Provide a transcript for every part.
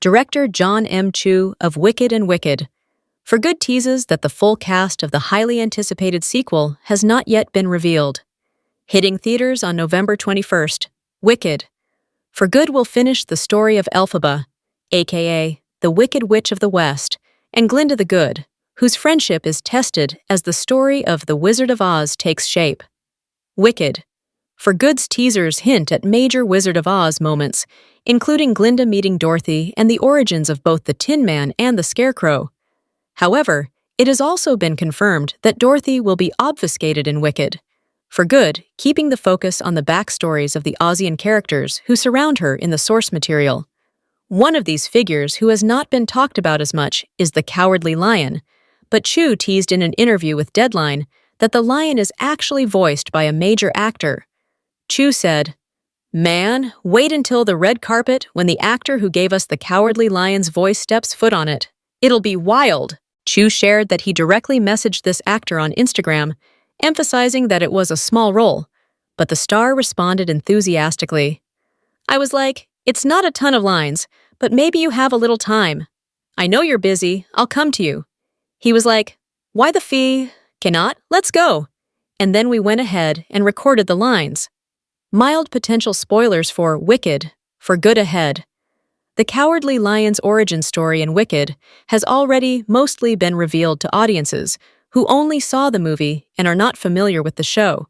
Director John M. Chu of Wicked and Wicked. For Good teases that the full cast of the highly anticipated sequel has not yet been revealed. Hitting theaters on November 21st, Wicked. For Good will finish the story of Elphaba, aka the Wicked Witch of the West, and Glinda the Good, whose friendship is tested as the story of The Wizard of Oz takes shape. Wicked. For Good's teasers hint at major Wizard of Oz moments, including Glinda meeting Dorothy and the origins of both the Tin Man and the Scarecrow. However, it has also been confirmed that Dorothy will be obfuscated in Wicked. For Good, keeping the focus on the backstories of the Ozian characters who surround her in the source material. One of these figures who has not been talked about as much is the Cowardly Lion, but Chu teased in an interview with Deadline that the lion is actually voiced by a major actor. Chu said, "Man, wait until the red carpet when the actor who gave us the Cowardly Lion's voice steps foot on it. It'll be wild." Chu shared that he directly messaged this actor on Instagram, emphasizing that it was a small role, but the star responded enthusiastically. "I was like, it's not a ton of lines, but maybe you have a little time. I know you're busy, I'll come to you." He was like, "Why the fee? Cannot? Let's go." And then we went ahead and recorded the lines. Mild potential spoilers for Wicked, For Good ahead. The Cowardly Lion's origin story in Wicked has already mostly been revealed to audiences who only saw the movie and are not familiar with the show.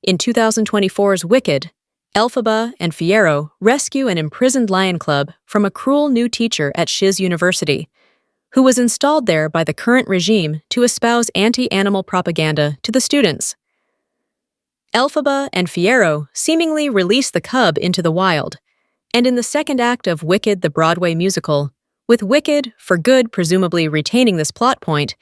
In 2024's Wicked, Elphaba and Fiyero rescue an imprisoned lion cub from a cruel new teacher at Shiz University, who was installed there by the current regime to espouse anti-animal propaganda to the students. Elphaba and Fiyero seemingly release the cub into the wild, and in the second act of Wicked the Broadway musical, with Wicked, For Good presumably retaining this plot point,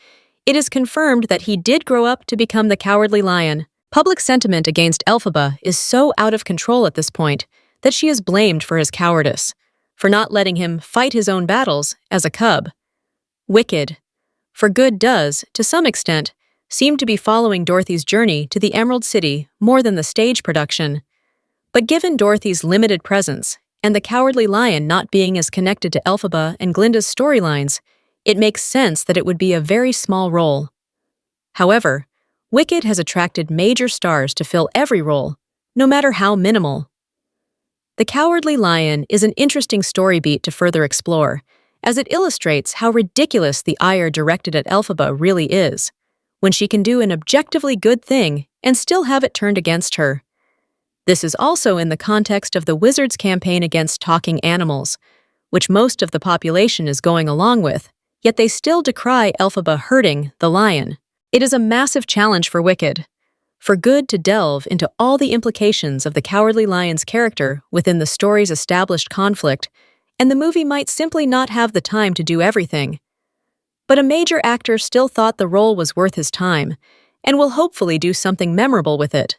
it is confirmed that he did grow up to become the Cowardly Lion. Public sentiment against Elphaba is so out of control at this point that she is blamed for his cowardice, for not letting him fight his own battles as a cub. Wicked, For Good does, to some extent, seem to be following Dorothy's journey to the Emerald City more than the stage production. But given Dorothy's limited presence, and the Cowardly Lion not being as connected to Elphaba and Glinda's storylines, it makes sense that it would be a very small role. However, Wicked has attracted major stars to fill every role, no matter how minimal. The Cowardly Lion is an interesting story beat to further explore, as it illustrates how ridiculous the ire directed at Elphaba really is, when she can do an objectively good thing and still have it turned against her. This is also in the context of the Wizards' campaign against talking animals, which most of the population is going along with, yet they still decry Elphaba hurting the lion. It is a massive challenge for Wicked, For Good to delve into all the implications of the Cowardly Lion's character within the story's established conflict, and the movie might simply not have the time to do everything. But a major actor still thought the role was worth his time, and will hopefully do something memorable with it.